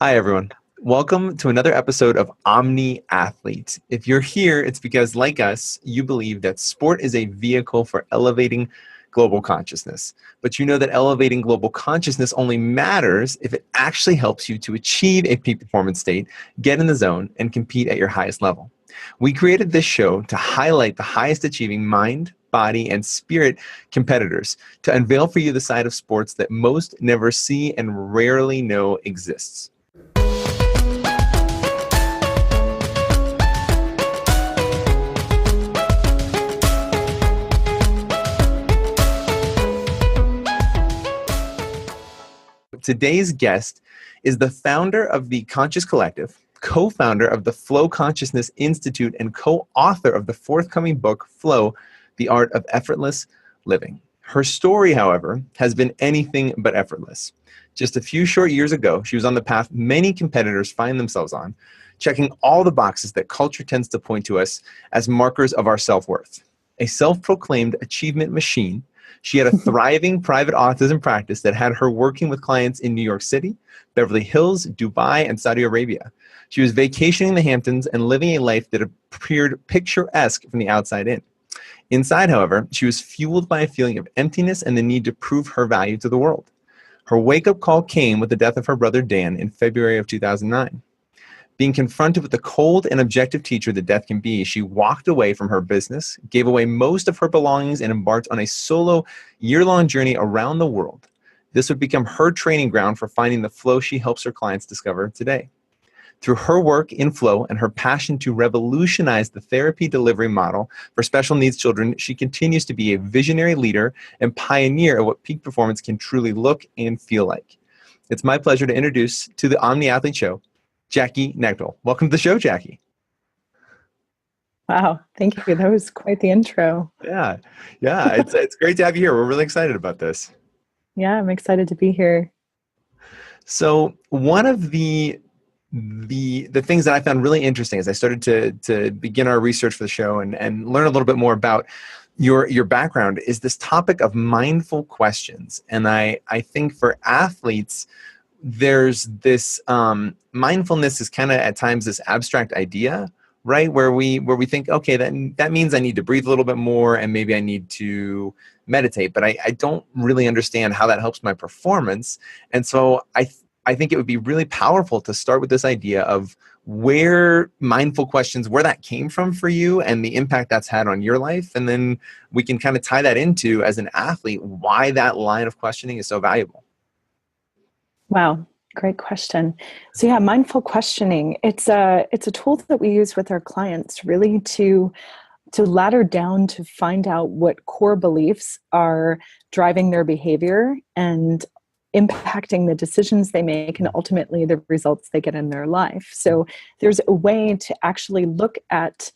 Hi, everyone. Welcome to another episode of Omni Athlete. If you're here, it's because, like us, you believe that sport is a vehicle for elevating global consciousness. But you know that elevating global consciousness only matters if it actually helps you to achieve a peak performance state, get in the zone, and compete at your highest level. We created this show to highlight the highest achieving mind, body, and spirit competitors, to unveil for you the side of sports that most never see and rarely know exists. Today's guest is the founder of the Conscious Collective, co-founder of the Flow Consciousness Institute, and co-author of the forthcoming book, Flow, The Art of Effortless Living. Her story, however, has been anything but effortless. Just a few short years ago, she was on the path many competitors find themselves on, checking all the boxes that culture tends to point to us as markers of our self-worth. A self-proclaimed achievement machine, she had a thriving private autism practice that had her working with clients in New York City, Beverly Hills, Dubai, and Saudi Arabia. She was vacationing in the Hamptons and living a life that appeared picturesque from the outside in. Inside, however, she was fueled by a feeling of emptiness and the need to prove her value to the world. Her wake-up call came with the death of her brother Dan in February of 2009. Being confronted with the cold and objective teacher that death can be, she walked away from her business, gave away most of her belongings, and embarked on a solo year-long journey around the world. This would become her training ground for finding the flow she helps her clients discover today. Through her work in Flow and her passion to revolutionize the therapy delivery model for special needs children, she continues to be a visionary leader and pioneer of what peak performance can truly look and feel like. It's my pleasure to introduce to the Omni Athlete Show, Jackie Knechtel. Welcome to the show, Jackie. Wow, thank you. That was quite the intro. Yeah, it's great to have you here. We're really excited about this. Yeah, I'm excited to be here. So one of the things that I found really interesting as I started to begin our research for the show and learn a little bit more about your background is this topic of mindful questions. And I think for athletes, there's this mindfulness is kind of at times this abstract idea, right? Where we think, okay, that means I need to breathe a little bit more and maybe I need to meditate, but I don't really understand how that helps my performance. And so I think it would be really powerful to start with this idea of where mindful questions, where that came from for you and the impact that's had on your life. And then we can kind of tie that into, as an athlete, why that line of questioning is so valuable. Wow, great question. So yeah, mindful questioning, it's a tool that we use with our clients really to ladder down to find out what core beliefs are driving their behavior and impacting the decisions they make and ultimately the results they get in their life. So there's a way to actually look at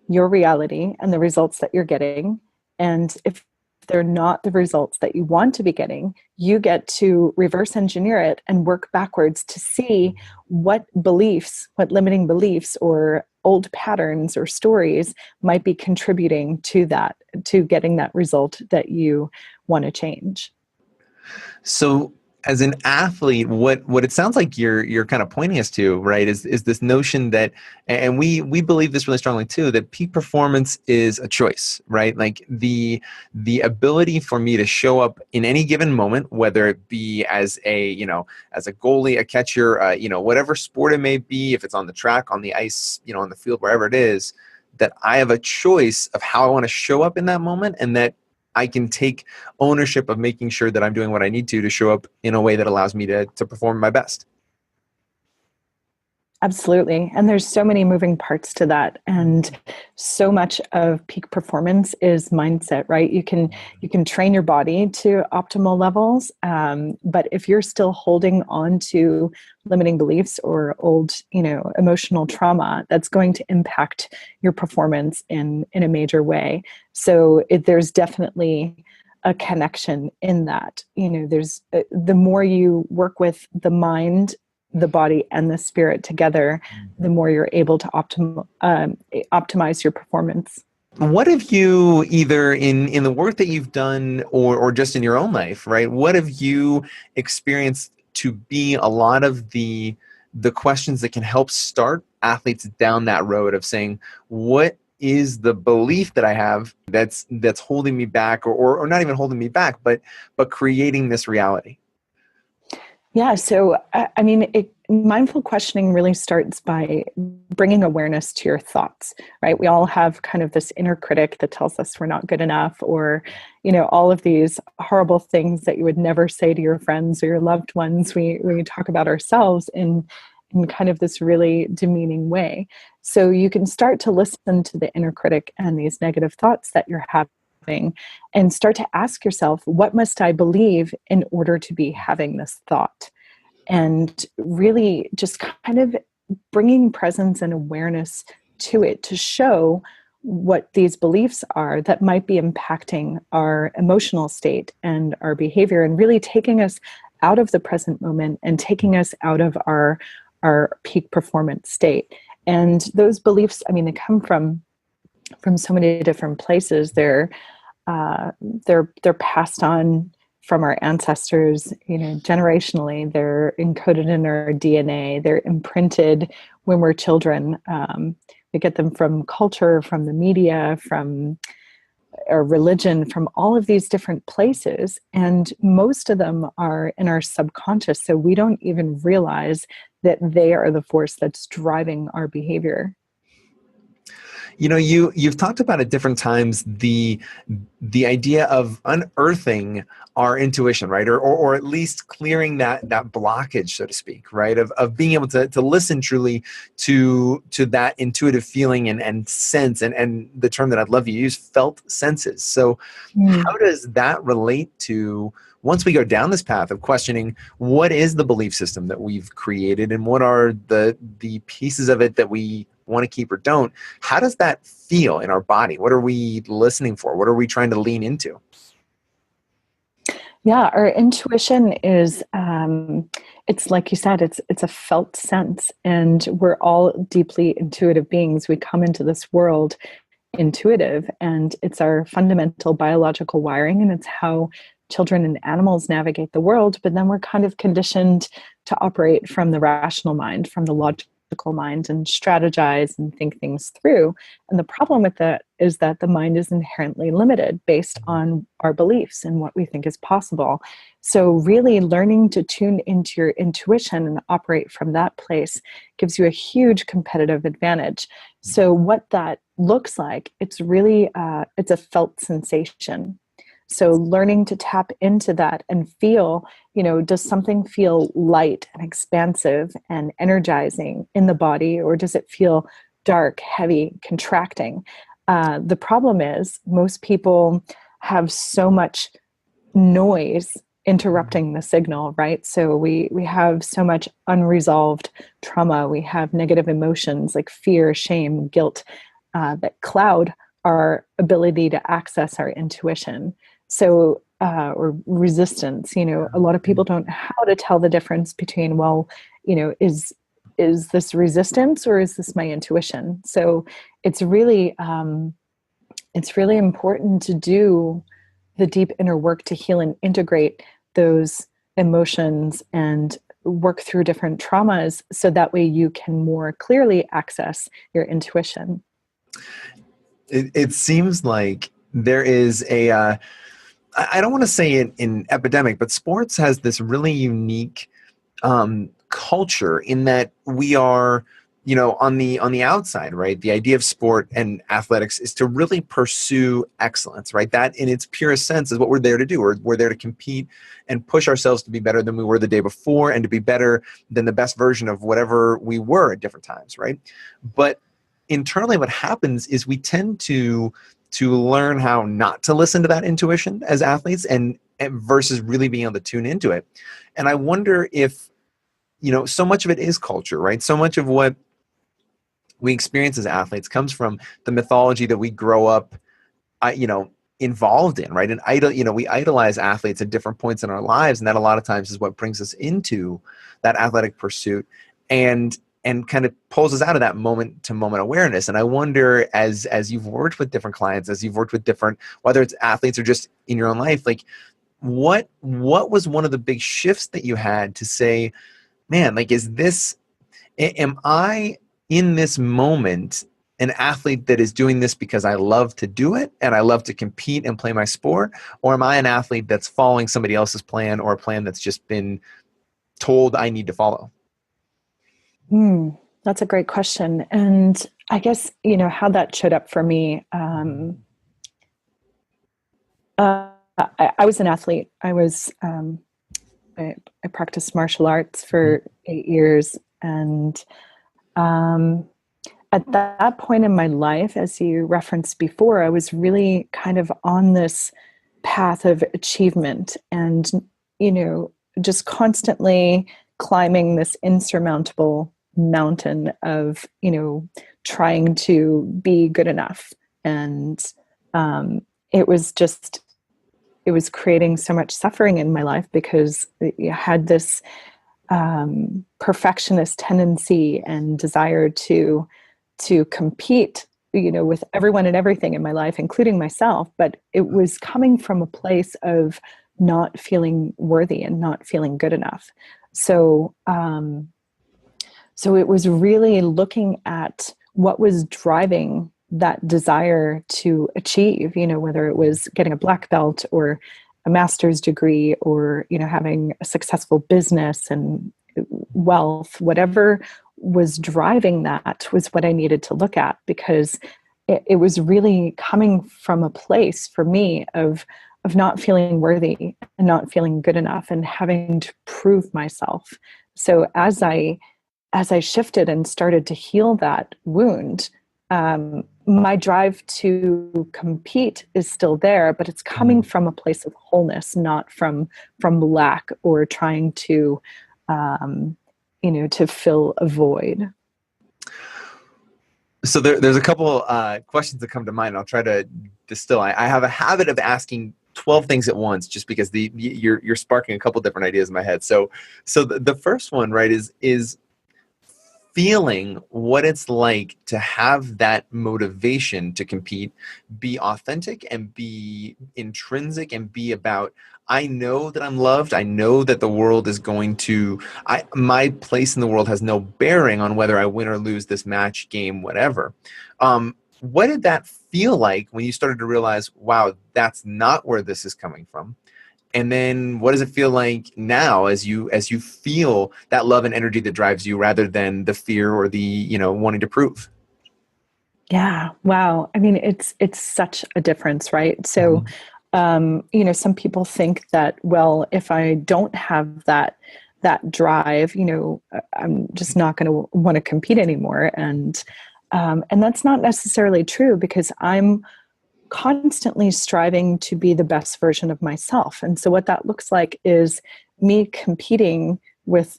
your reality and the results that you're getting. And if they're not the results that you want to be getting, you get to reverse engineer it and work backwards to see what beliefs, what limiting beliefs or old patterns or stories might be contributing to that, to getting that result that you want to change. So as an athlete, what it sounds like you're kind of pointing us to, right, is this notion that, and we believe this really strongly too, that peak performance is a choice, right? Like the ability for me to show up in any given moment, whether it be as a goalie, a catcher, whatever sport it may be, if it's on the track, on the ice, on the field, wherever it is, that I have a choice of how I want to show up in that moment, and that I can take ownership of making sure that I'm doing what I need to show up in a way that allows me to perform my best. Absolutely. And there's so many moving parts to that. And so much of peak performance is mindset, right? You can train your body to optimal levels. But if you're still holding on to limiting beliefs or old, emotional trauma, that's going to impact your performance in a major way. So there's definitely a connection in that. There's the more you work with the mind, the body and the spirit together, the more you're able to optimize your performance. What have you, either in the work that you've done or just in your own life, right? What have you experienced to be a lot of the the questions that can help start athletes down that road of saying, what is the belief that I have that's holding me back, or not even holding me back, but creating this reality? Yeah. So, I mean, mindful questioning really starts by bringing awareness to your thoughts, right? We all have kind of this inner critic that tells us we're not good enough, or, all of these horrible things that you would never say to your friends or your loved ones. We talk about ourselves in kind of this really demeaning way. So you can start to listen to the inner critic and these negative thoughts that you're having, and start to ask yourself, what must I believe in order to be having this thought? And really just kind of bringing presence and awareness to it to show what these beliefs are that might be impacting our emotional state and our behavior, and really taking us out of the present moment and taking us out of our peak performance state. And those beliefs, I mean, they come from so many different places. They're passed on from our ancestors, generationally. They're encoded in our DNA. They're imprinted when we're children. We get them from culture, from the media, from our religion, from all of these different places. And most of them are in our subconscious. So we don't even realize that they are the force that's driving our behavior. You've talked about at different times the idea of unearthing our intuition, right? Or at least clearing that blockage, so to speak, right? Of being able to listen truly to that intuitive feeling and sense, and the term that I'd love to use, felt senses. So how does that relate to, once we go down this path of questioning, what is the belief system that we've created, and what are the pieces of it that we want to keep or don't? How does that feel in our body? What are we listening for? What are we trying to lean into? Yeah, our intuition is, it's like you said, it's a felt sense, and we're all deeply intuitive beings. We come into this world intuitive, and it's our fundamental biological wiring, and it's how children and animals navigate the world. But then we're kind of conditioned to operate from the rational mind, from the logical mind, and strategize and think things through. And the problem with that is that the mind is inherently limited based on our beliefs and what we think is possible. So really learning to tune into your intuition and operate from that place gives you a huge competitive advantage. So what that looks like, it's really, it's a felt sensation. So learning to tap into that and feel, does something feel light and expansive and energizing in the body, or does it feel dark, heavy, contracting? The problem is most people have so much noise interrupting the signal, right? So we have so much unresolved trauma. We have negative emotions like fear, shame, guilt, that cloud our ability to access our intuition. So, or resistance, a lot of people don't know how to tell the difference between, well, is this resistance or is this my intuition? So it's really important to do the deep inner work to heal and integrate those emotions and work through different traumas, so that way you can more clearly access your intuition. It seems like there is I don't want to say in epidemic, but sports has this really unique culture in that we are, on the outside, right? The idea of sport and athletics is to really pursue excellence, right? That in its purest sense is what we're there to do. We're there to compete and push ourselves to be better than we were the day before, and to be better than the best version of whatever we were at different times, right? But internally what happens is we tend to learn how not to listen to that intuition as athletes, and versus really being able to tune into it. And I wonder if, so much of it is culture, right? So much of what we experience as athletes comes from the mythology that we grow up, involved in, right? And we idolize athletes at different points in our lives, and that a lot of times is what brings us into that athletic pursuit, and kind of pulls us out of that moment to moment awareness. And I wonder, as you've worked with different clients, as you've worked with different, whether it's athletes or just in your own life, like what was one of the big shifts that you had to say, man, like, is this Am I in this moment an athlete that is doing this because I love to do it and I love to compete and play my sport? Or am I an athlete that's following somebody else's plan, or a plan that's just been told I need to follow? That's a great question. And I guess, how that showed up for me. I was an athlete. I practiced martial arts for 8 years. And at that point in my life, as you referenced before, I was really kind of on this path of achievement and, just constantly climbing this insurmountable mountain of, trying to be good enough. And it was just, it was creating so much suffering in my life because it had this perfectionist tendency and desire to compete, with everyone and everything in my life, including myself. But it was coming from a place of not feeling worthy and not feeling good enough. So, so it was really looking at what was driving that desire to achieve, whether it was getting a black belt or a master's degree, or, having a successful business and wealth. Whatever was driving that was what I needed to look at, because it was really coming from a place for me of not feeling worthy and not feeling good enough and having to prove myself. So as I shifted and started to heal that wound, my drive to compete is still there, but it's coming from a place of wholeness, not from lack or trying to, to fill a void. So there's a couple questions that come to mind. I'll try to distill. I have a habit of asking 12 things at once, just because you're sparking a couple different ideas in my head. So the first one, right, is feeling what it's like to have that motivation to compete be authentic and be intrinsic and be about, I know that I'm loved. I know that the world is going to, my place in the world has no bearing on whether I win or lose this match, game, whatever. What did that feel like when you started to realize, wow, that's not where this is coming from? And then what does it feel like now as you feel that love and energy that drives you, rather than the fear or the, wanting to prove? Yeah. Wow. I mean, it's such a difference, right? So, some people think that, well, if I don't have that drive, I'm just not going to want to compete anymore. And that's not necessarily true, because I'm constantly striving to be the best version of myself. And so what that looks like is me competing with,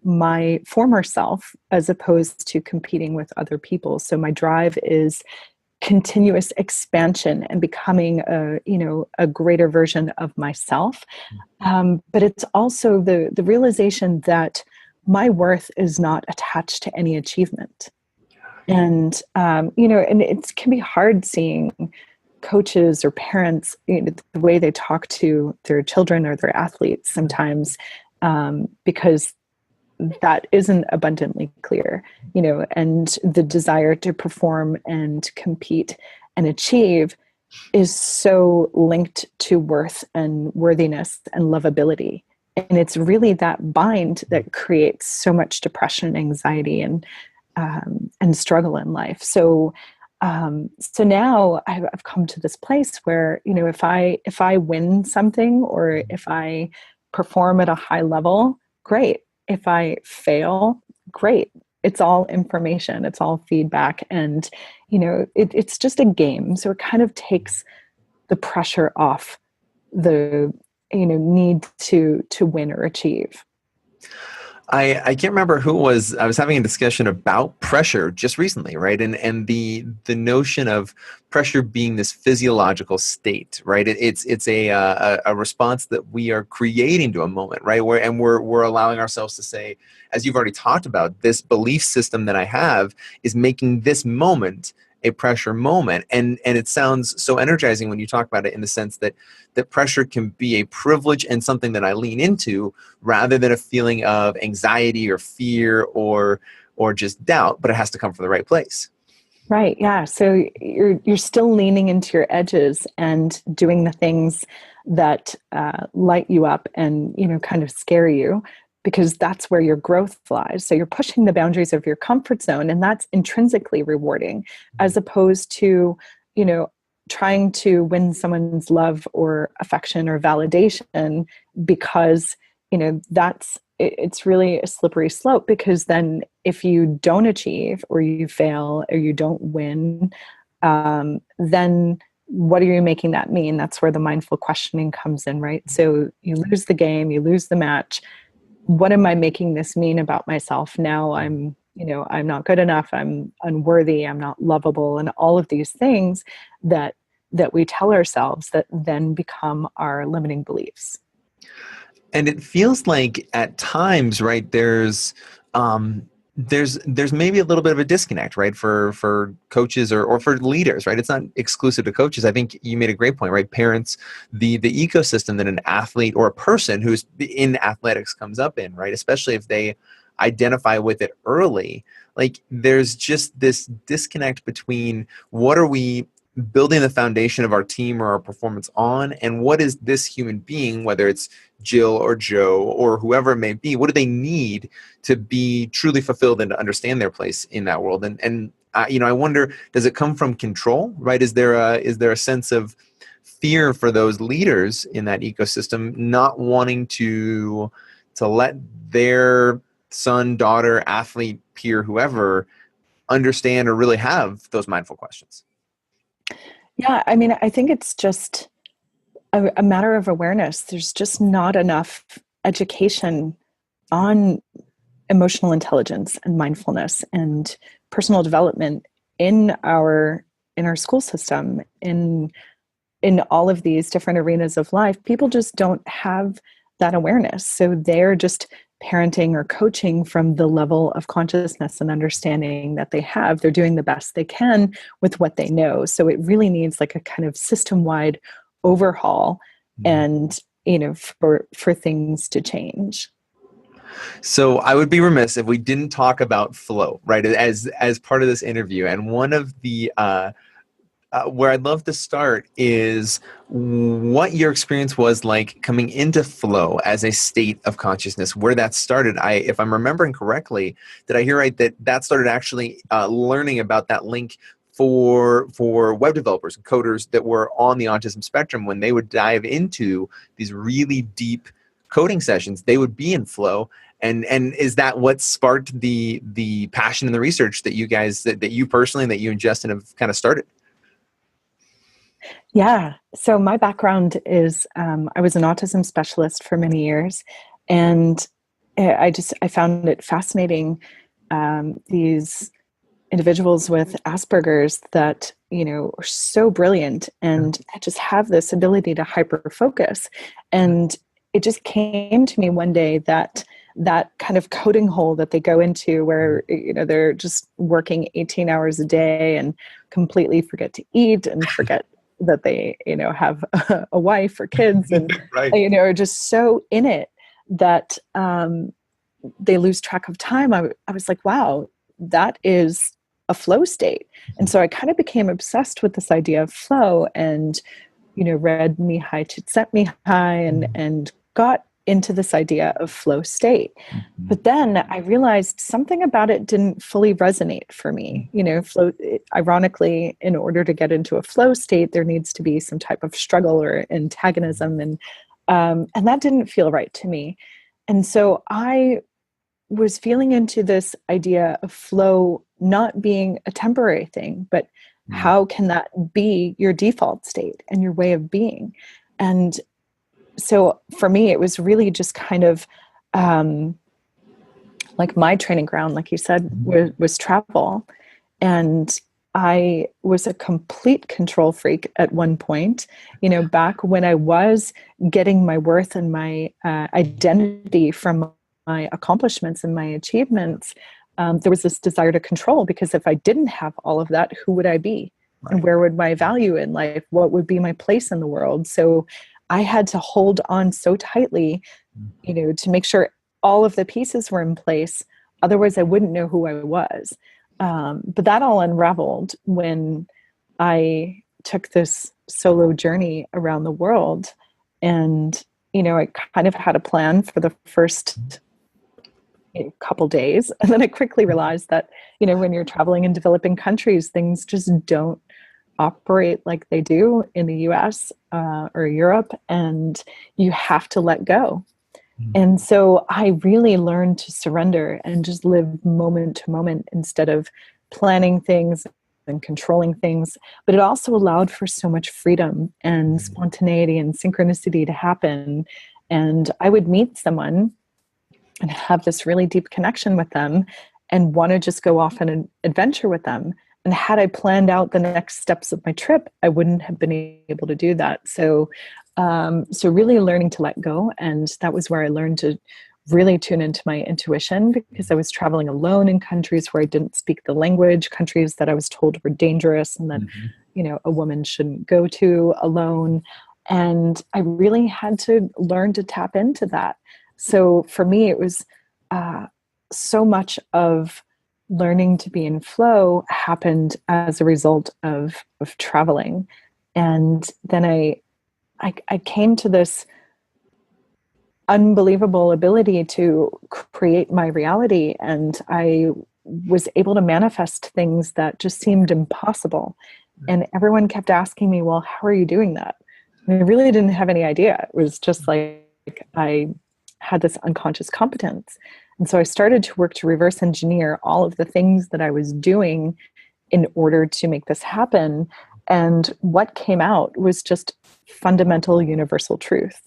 my former self, as opposed to competing with other people. So my drive is continuous expansion and becoming a greater version of myself. But it's also the realization that my worth is not attached to any achievement. And, and it can be hard seeing coaches or parents, the way they talk to their children or their athletes sometimes, because that isn't abundantly clear, and the desire to perform and compete and achieve is so linked to worth and worthiness and lovability. And it's really that bind that creates so much depression, anxiety, and struggle in life. So now I've come to this place where, if I win something, or if I perform at a high level, great. If I fail, great. It's all information. It's all feedback. And, it's just a game. So it kind of takes the pressure off the, need to win or achieve. I can't remember who it was. I was having a discussion about pressure just recently, right? And the notion of pressure being this physiological state, right? It's a response that we are creating to a moment, right? We're allowing ourselves to say, as you've already talked about, this belief system that I have is making this moment a pressure moment. And it sounds so energizing when you talk about it, in the sense that pressure can be a privilege and something that I lean into, rather than a feeling of anxiety or fear or or just doubt, but it has to come from the right place. Right. Yeah. So you're still leaning into your edges and doing the things that light you up and kind of scare you, because that's where your growth lies. So you're pushing the boundaries of your comfort zone, and that's intrinsically rewarding, as opposed to you know trying to win someone's love or affection or validation, because it's really a slippery slope, because then if you don't achieve or you fail or you don't win, then what are you making that mean? That's where the mindful questioning comes in, right? So you lose the game, you lose the match. What am I making this mean about myself? Now I'm not good enough, I'm unworthy, I'm not lovable, and all of these things that we tell ourselves that then become our limiting beliefs. And it feels like at times, right, there's maybe a little bit of a disconnect, right, for coaches or for leaders, right? It's not exclusive to coaches. I think you made a great point, right? Parents, the ecosystem that an athlete or a person who's in athletics comes up in, right? Especially if they identify with it early, like there's just this disconnect between what are we building the foundation of our team or our performance on, and what is this human being, whether it's Jill or Joe or whoever it may be, what do they need to be truly fulfilled and to understand their place in that world? And I wonder, does it come from control, right? Is there a sense of fear for those leaders in that ecosystem, not wanting to let their son, daughter, athlete, peer, whoever understand or really have those mindful questions? Yeah, I mean, I think it's just a matter of awareness. There's just not enough education on emotional intelligence and mindfulness and personal development in our school system, in all of these different arenas of life. People just don't have that awareness. So they're just parenting or coaching from the level of consciousness and understanding that they have. They're doing the best they can with what they know. So it really needs like a kind of system-wide overhaul, and for things to change. So I would be remiss if we didn't talk about flow, right? As part of this interview, and one of the where I'd love to start is what your experience was like coming into flow as a state of consciousness, where that started. If I'm remembering correctly, did I hear right that started actually learning about that link for web developers and coders that were on the autism spectrum? When they would dive into these really deep coding sessions, they would be in flow. And is that what sparked the passion and the research that you guys, that you personally, that you and Justin have kind of started? Yeah. So my background is I was an autism specialist for many years, and I found it fascinating, these individuals with Asperger's that are so brilliant and just have this ability to hyper focus. And it just came to me one day that kind of coding hole that they go into, where they're just working 18 hours a day and completely forget to eat and forget that they have a wife or kids, and Right. are just so in it that they lose track of time. I was like, wow, that is a flow state. And so I kind of became obsessed with this idea of flow, and read Mihai Csikszentmihalyi and got into this idea of flow state. But then I realized something about it didn't fully resonate for me. Flow, ironically, in order to get into a flow state, there needs to be some type of struggle or antagonism, and that didn't feel right to me. And so I was feeling into this idea of flow not being a temporary thing, but how can that be your default state and your way of being? And so for me, it was really just kind of like my training ground, like you said, was travel. And I was a complete control freak at one point, back when I was getting my worth and my identity from my accomplishments and my achievements. There was this desire to control, because if I didn't have all of that, who would I be? Right. And where would my value in life? What would be my place in the world? So I had to hold on so tightly, to make sure all of the pieces were in place otherwise I wouldn't know who I was. But that all unraveled when I took this solo journey around the world. And, I kind of had a plan for the first couple days. And then I quickly realized that, when you're traveling in developing countries, things just don't operate like they do in the US or Europe, and you have to let go. And so I really learned to surrender and just live moment to moment instead of planning things and controlling things. But it also allowed for so much freedom and spontaneity and synchronicity to happen. And I would meet someone and have this really deep connection with them and want to just go off on an adventure with them. And had I planned out the next steps of my trip, I wouldn't have been able to do that. So really learning to let go. And that was where I learned to really tune into my intuition, because I was traveling alone in countries where I didn't speak the language, countries that I was told were dangerous and that, a woman shouldn't go to alone. And I really had to learn to tap into that. So for me, it was so much of learning to be in flow happened as a result of traveling. And then I came to this unbelievable ability to create my reality. And I was able to manifest things that just seemed impossible. And everyone kept asking me, well, how are you doing that? And I really didn't have any idea. It was just like I had this unconscious competence. And so I started to work to reverse engineer all of the things that I was doing in order to make this happen. And what came out was just fundamental universal truth.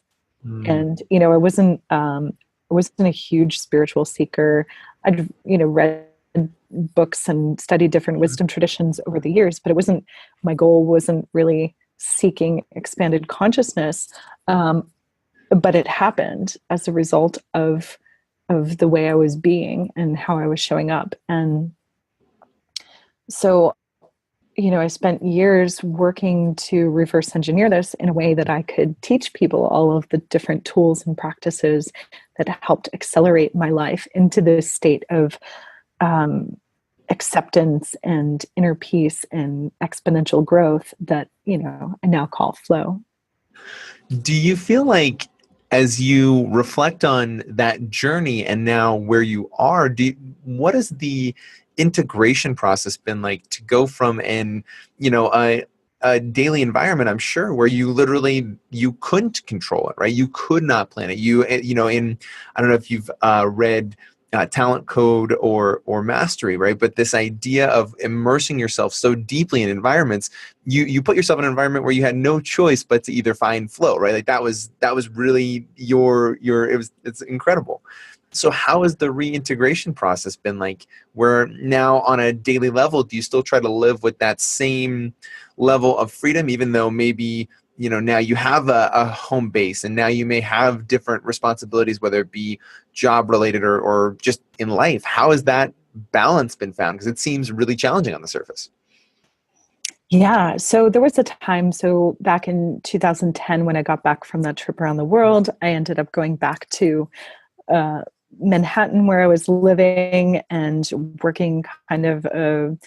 And, I wasn't a huge spiritual seeker. I'd, read books and studied different wisdom traditions over the years, but my goal wasn't really seeking expanded consciousness. But it happened as a result of the way I was being and how I was showing up. And so, I spent years working to reverse engineer this in a way that I could teach people all of the different tools and practices that helped accelerate my life into this state of acceptance and inner peace and exponential growth that, I now call flow. Do you feel like, as you reflect on that journey and now where you are, what is the integration process been like to go from a daily environment, I'm sure, where you couldn't control it, right? You could not plan it. I don't know if you've read Talent Code or Mastery, right? But this idea of immersing yourself so deeply in environments, you put yourself in an environment where you had no choice but to either find flow, right? Like that was really it's incredible. So how has the reintegration process been like, where now on a daily level, do you still try to live with that same level of freedom, even though maybe, now you have a home base and now you may have different responsibilities, whether it be job related or just in life? How has that balance been found? Because it seems really challenging on the surface. Yeah. So there was a time, back in 2010, when I got back from that trip around the world, I ended up going back to Manhattan, where I was living and working kind of a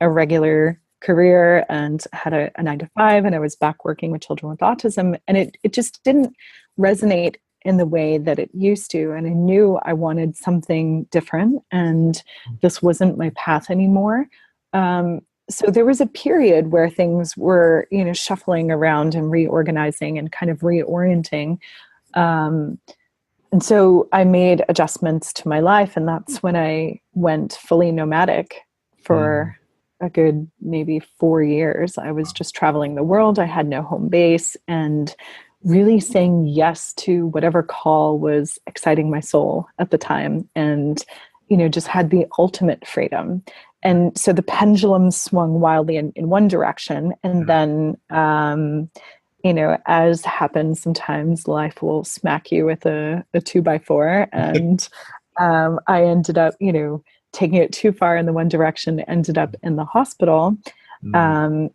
regular career, and had a 9-to-5, and I was back working with children with autism, and it just didn't resonate in the way that it used to. And I knew I wanted something different, and this wasn't my path anymore. So there was a period where things were, shuffling around and reorganizing and kind of reorienting. And so I made adjustments to my life, and that's when I went fully nomadic for a good maybe 4 years. I was just traveling the world. I had no home base, and really saying yes to whatever call was exciting my soul at the time, and, just had the ultimate freedom. And so the pendulum swung wildly in one direction. And then, as happens sometimes, life will smack you with a 2x4. And I ended up, taking it too far in the one direction, ended up in the hospital. I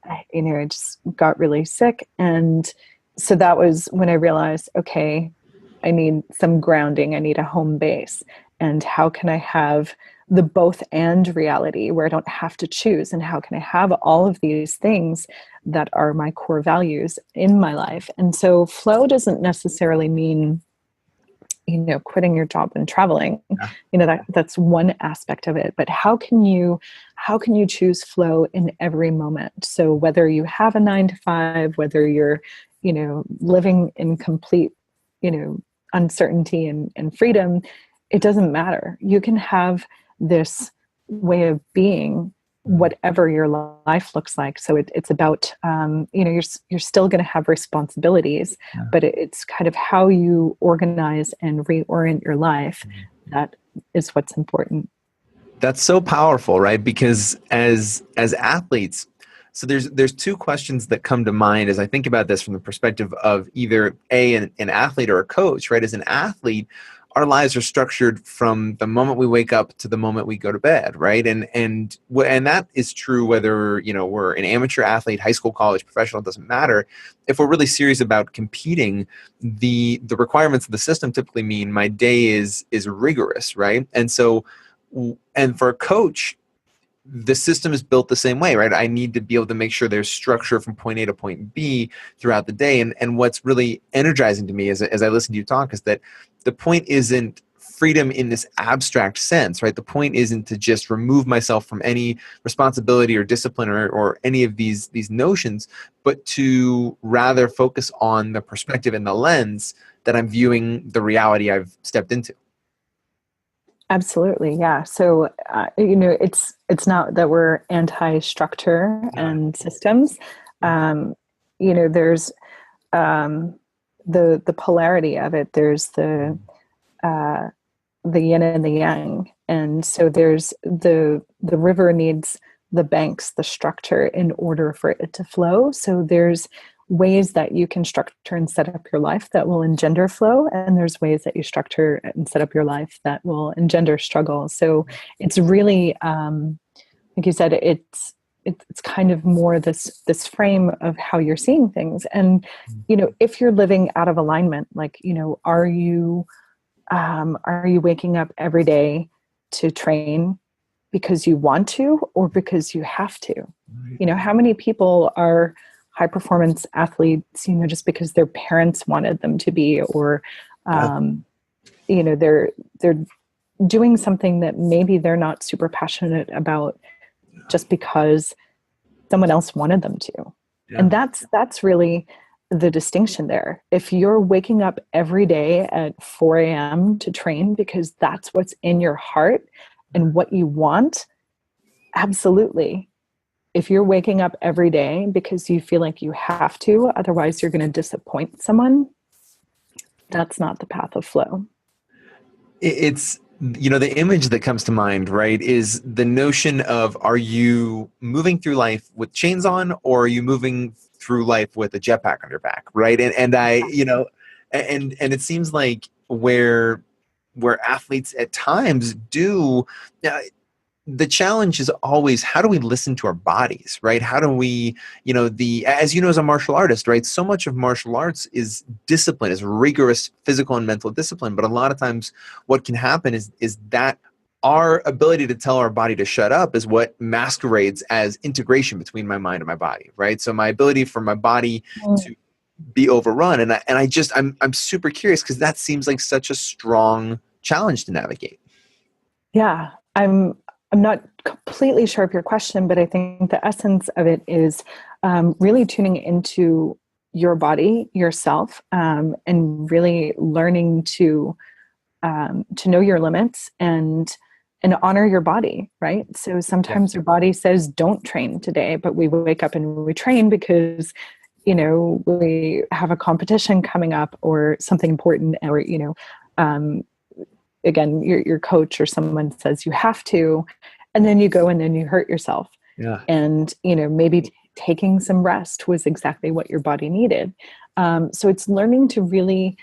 just got really sick. And so that was when I realized, okay, I need some grounding. I need a home base. And how can I have the both and reality where I don't have to choose? And how can I have all of these things that are my core values in my life? And so flow doesn't necessarily mean, quitting your job and traveling. That's one aspect of it. But how can you choose flow in every moment? So whether you have a 9 to 5, whether you're, living in complete, uncertainty and freedom, it doesn't matter. You can have this way of being whatever your life looks like. So it's about, you're still going to have responsibilities, but it's kind of how you organize and reorient your life. That is what's important. That's so powerful, right? Because as athletes, so there's two questions that come to mind as I think about this from the perspective of either an athlete or a coach, right? As an athlete, our lives are structured from the moment we wake up to the moment we go to bed, right? And that is true whether we're an amateur athlete, high school, college, professional, it doesn't matter. If we're really serious about competing, the requirements of the system typically mean my day is rigorous, right? And so, and for a coach, the system is built the same way, right? I need to be able to make sure there's structure from point A to point B throughout the day. And what's really energizing to me as I listen to you talk is that the point isn't freedom in this abstract sense, right? The point isn't to just remove myself from any responsibility or discipline or any of these notions, but to rather focus on the perspective and the lens that I'm viewing the reality I've stepped into. Absolutely. Yeah. So, it's not that we're anti-structure and systems. There's the polarity of it. There's the yin and the yang. And so there's the river needs the banks, the structure in order for it to flow. So there's ways that you can structure and set up your life that will engender flow. And there's ways that you structure and set up your life that will engender struggle. So it's really, like you said, it's kind of more this frame of how you're seeing things. And, if you're living out of alignment, like, are you waking up every day to train because you want to, or because you have to? How many people are high performance athletes, just because their parents wanted them to be, or, they're doing something that maybe they're not super passionate about just because someone else wanted them to. Yeah. And that's really the distinction there. If you're waking up every day at 4 a.m. to train because that's what's in your heart and what you want, absolutely. If you're waking up every day because you feel like you have to, otherwise you're going to disappoint someone, that's not the path of flow. It's, the image that comes to mind, right, is the notion of, are you moving through life with chains on, or are you moving through life with a jetpack on your back, right? And it seems like where athletes at times do, the challenge is always, how do we listen to our bodies, right? How do we, as as a martial artist, right? So much of martial arts is discipline, is rigorous physical and mental discipline. But a lot of times what can happen is that our ability to tell our body to shut up is what masquerades as integration between my mind and my body, right? So my ability for my body to be overrun. And I'm super curious, because that seems like such a strong challenge to navigate. Yeah, I'm not completely sure of your question, but I think the essence of it is really tuning into your body, yourself, and really learning to know your limits and honor your body, right? So sometimes your body says, don't train today, but we wake up and we train because, we have a competition coming up or something important, or, again, your coach or someone says you have to, and then you go and then you hurt yourself. Yeah. And, maybe taking some rest was exactly what your body needed. So it's learning to really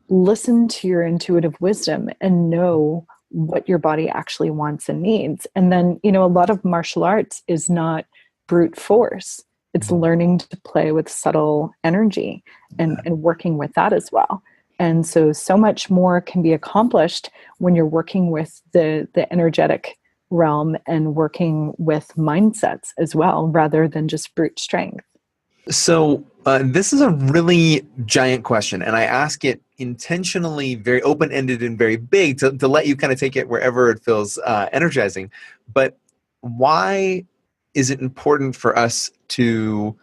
listen to your intuitive wisdom and know what your body actually wants and needs. And then, a lot of martial arts is not brute force. It's learning to play with subtle energy and working with that as well. And so much more can be accomplished when you're working with the energetic realm and working with mindsets as well, rather than just brute strength. So this is a really giant question, and I ask it intentionally very open-ended and very big to let you kind of take it wherever it feels energizing. But why is it important for us to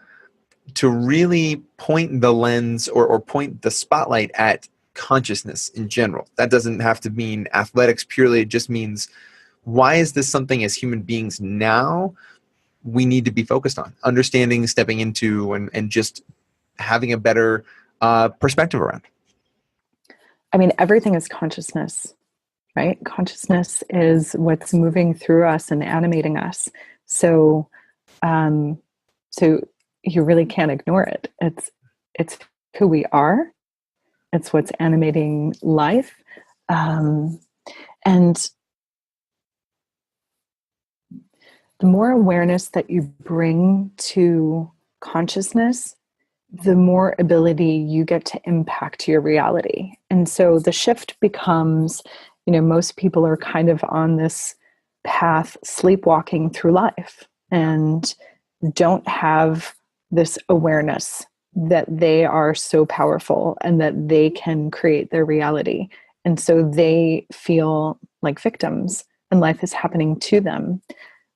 really point the lens or point the spotlight at consciousness in general? That doesn't have to mean athletics purely. It just means, why is this something as human beings now we need to be focused on, understanding, stepping into, and just having a better perspective around? I mean, everything is consciousness, right? Consciousness is what's moving through us and animating us. So, um, so you really can't ignore it. It's who we are. It's what's animating life, and the more awareness that you bring to consciousness, the more ability you get to impact your reality. And so the shift becomes, most people are kind of on this path, sleepwalking through life, and don't have this awareness that they are so powerful and that they can create their reality. And so they feel like victims and life is happening to them.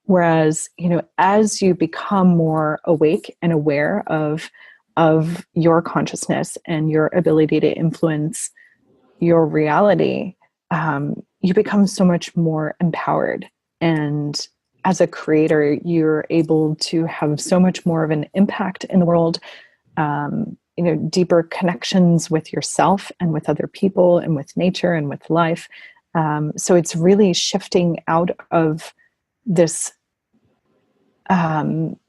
Whereas, as you become more awake and aware of your consciousness and your ability to influence your reality, you become so much more empowered. And as a creator, you're able to have so much more of an impact in the world, deeper connections with yourself and with other people and with nature and with life. So it's really shifting out of this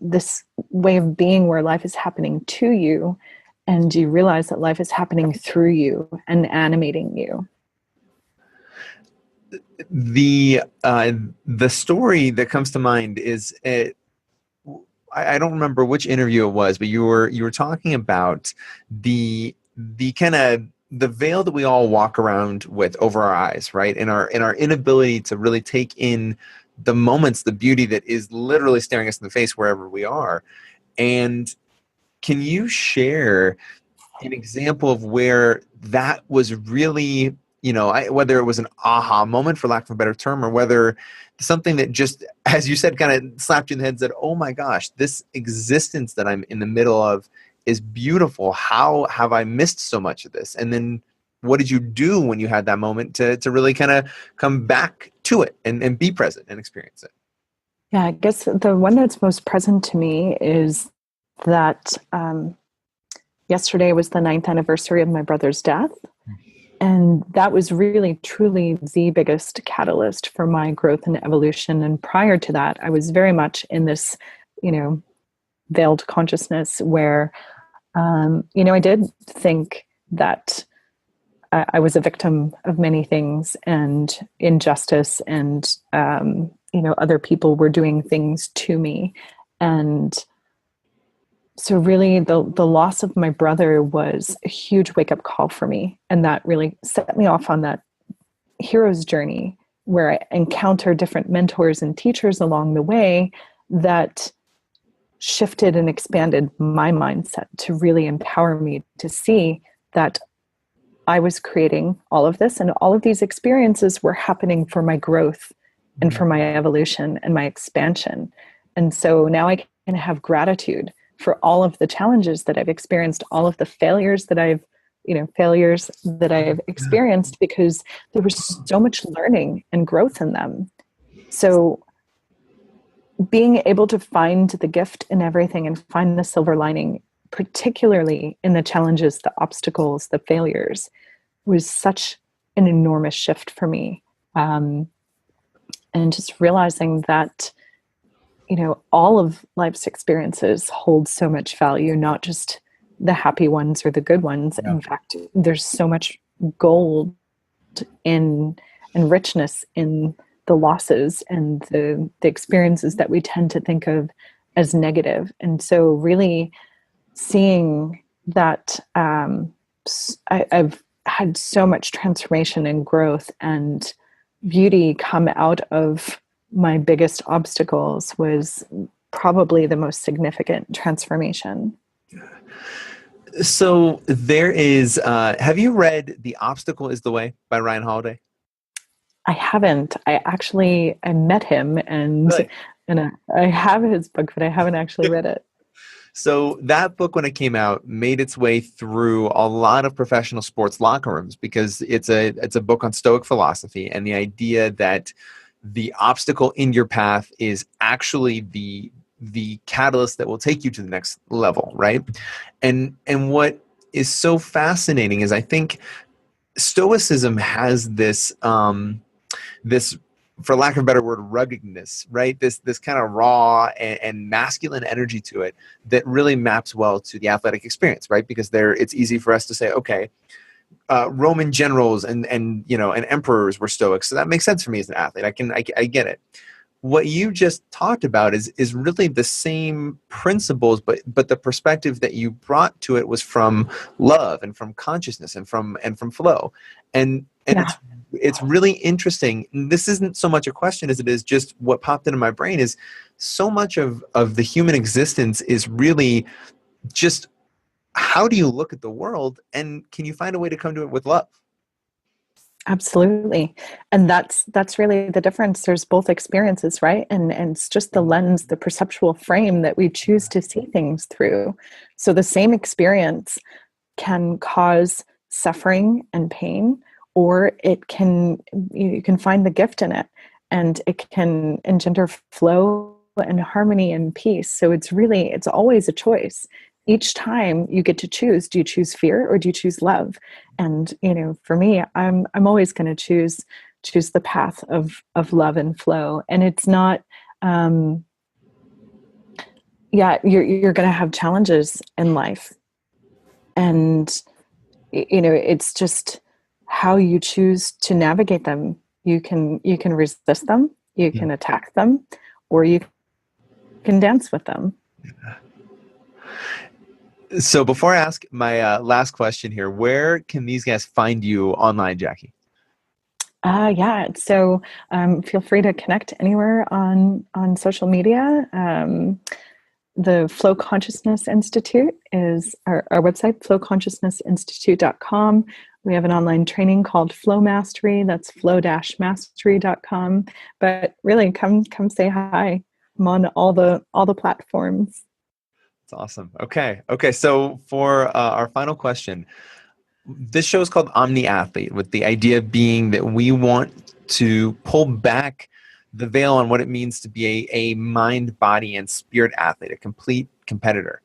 this way of being where life is happening to you, and you realize that life is happening through you and animating you. The story that comes to mind is I don't remember which interview it was, but you were talking about the kind of the veil that we all walk around with over our eyes, right? And our inability to really take in the moments, the beauty that is literally staring us in the face wherever we are. And can you share an example of where that was really, whether it was an aha moment, for lack of a better term, or whether something that just, as you said, kind of slapped you in the head and said, oh my gosh, this existence that I'm in the middle of is beautiful. How have I missed so much of this? And then what did you do when you had that moment to really kind of come back to it and be present and experience it? Yeah, I guess the one that's most present to me is that yesterday was the 9th anniversary of my brother's death. And that was really, truly the biggest catalyst for my growth and evolution. And prior to that, I was very much in this, veiled consciousness where, I did think that I was a victim of many things and injustice, and, other people were doing things to me. And so really the loss of my brother was a huge wake-up call for me. And that really set me off on that hero's journey where I encountered different mentors and teachers along the way that shifted and expanded my mindset to really empower me to see that I was creating all of this, and all of these experiences were happening for my growth and for my evolution and my expansion. And so now I can have gratitude for all of the challenges that I've experienced, all of the failures that I've experienced, because there was so much learning and growth in them. So being able to find the gift in everything and find the silver lining, particularly in the challenges, the obstacles, the failures, was such an enormous shift for me. And just realizing that, all of life's experiences hold so much value, not just the happy ones or the good ones. Yeah. In fact, there's so much gold and richness in the losses and the experiences that we tend to think of as negative. And so really seeing that I've had so much transformation and growth and beauty come out of my biggest obstacles was probably the most significant transformation. So there is, have you read The Obstacle is the Way by Ryan Holiday? I haven't. I met him Really? and I have his book, but I haven't actually read it. So that book, when it came out, made its way through a lot of professional sports locker rooms because it's a book on Stoic philosophy and the idea that the obstacle in your path is actually the catalyst that will take you to the next level, right? And what is so fascinating is I think Stoicism has this, for lack of a better word, ruggedness, right? This kind of raw and masculine energy to it that really maps well to the athletic experience, right? Because it's easy for us to say, okay, Roman generals and emperors were Stoics, so that makes sense for me as an athlete. I get it. What you just talked about is really the same principles, but the perspective that you brought to it was from love and from consciousness and from flow, and Yeah, it's really interesting. This isn't so much a question as it is just what popped into my brain is so much of the human existence is really just how do you look at the world and can you find a way to come to it with love? absolutely. And that's really the difference. There's both experiences, right? And it's just the lens, the perceptual frame that we choose to see things through. So the same experience can cause suffering and pain, or you can find the gift in it, and it can engender flow and harmony and peace. So it's always a choice. Each time you get to choose, do you choose fear or do you choose love? And for me, I'm always going to choose the path of love and flow. And it's not yeah, you're going to have challenges in life, and it's just how you choose to navigate them. You can resist them, you can attack them, or you can dance with them. So before I ask my last question here, where can these guys find you online, Jackie? Yeah, so feel free to connect anywhere on social media. The Flow Consciousness Institute is our website, flowconsciousnessinstitute.com. We have an online training called Flow Mastery. That's flow-mastery.com. But really, come say hi. I'm on all the platforms. That's awesome. Okay. So for our final question, this show is called Omni Athlete, with the idea being that we want to pull back the veil on what it means to be a mind, body, and spirit athlete, a complete competitor.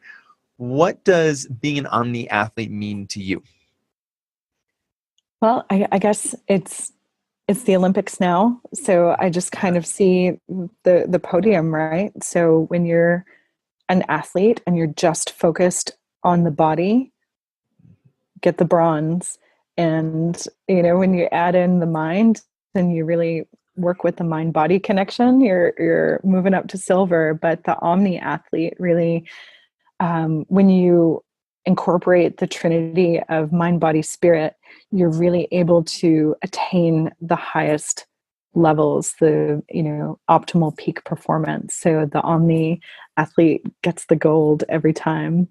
What does being an Omni Athlete mean to you? Well, I guess it's the Olympics now, so I just kind of see the podium, right? So when you're an athlete and you're just focused on the body, get the bronze. And when you add in the mind and you really work with the mind body connection, you're moving up to silver. But the omni athlete really, when you incorporate the trinity of mind body spirit, you're really able to attain the highest levels, the optimal peak performance. So the omni athlete gets the gold every time.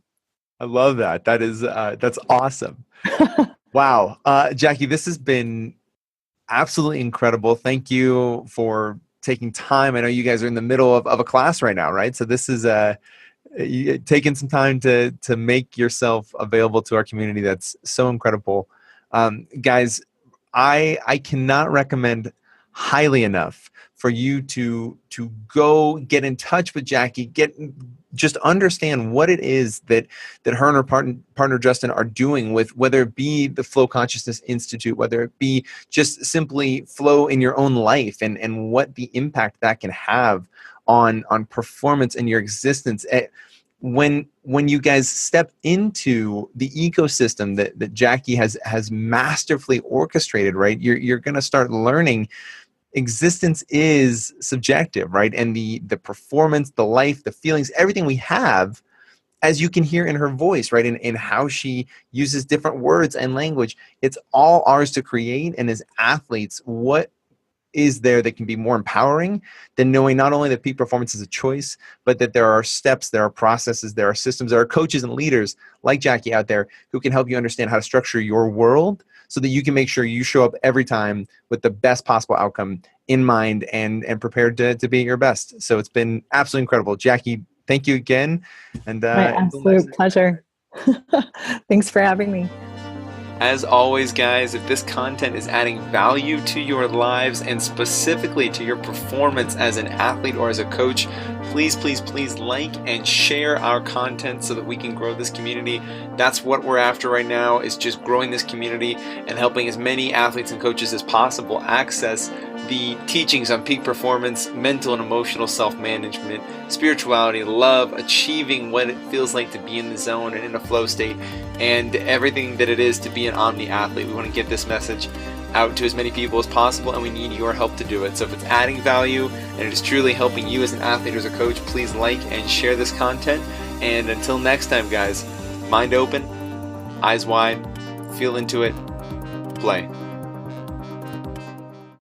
I love that. That's awesome. Wow. Jackie, this has been absolutely incredible. Thank you for taking time. I know you guys are in the middle of a class right now, right? So this is you taking some time to make yourself available to our community. That's so incredible. Guys, I cannot recommend highly enough for you to go get in touch with Jackie, just understand what it is that her and her partner Justin are doing, with whether it be the Flow Consciousness Institute, whether it be just simply flow in your own life, and what the impact that can have on performance in your existence. When you guys step into the ecosystem that Jackie has masterfully orchestrated, right? You're going to start learning existence is subjective, right? And the performance, the life, the feelings, everything we have as you can hear in her voice, right, in how she uses different words and language, it's all ours to create. And as athletes, what is there that can be more empowering than knowing not only that peak performance is a choice, but that there are steps, there are processes, there are systems, there are coaches and leaders like Jackie out there who can help you understand how to structure your world so that you can make sure you show up every time with the best possible outcome in mind and prepared to be your best. So it's been absolutely incredible. Jackie, thank you again. And My absolute pleasure. Thanks for having me. As always, guys, if this content is adding value to your lives and specifically to your performance as an athlete or as a coach, please, please, please like and share our content so that we can grow this community. That's what we're after right now, is just growing this community and helping as many athletes and coaches as possible access the teachings on peak performance, mental and emotional self-management, spirituality, love, achieving what it feels like to be in the zone and in a flow state, and everything that it is to be an omni-athlete. We want to get this message out to as many people as possible, and we need your help to do it. So if it's adding value and it is truly helping you as an athlete or as a coach, please like and share this content. And until next time, guys, mind open, eyes wide, feel into it, play.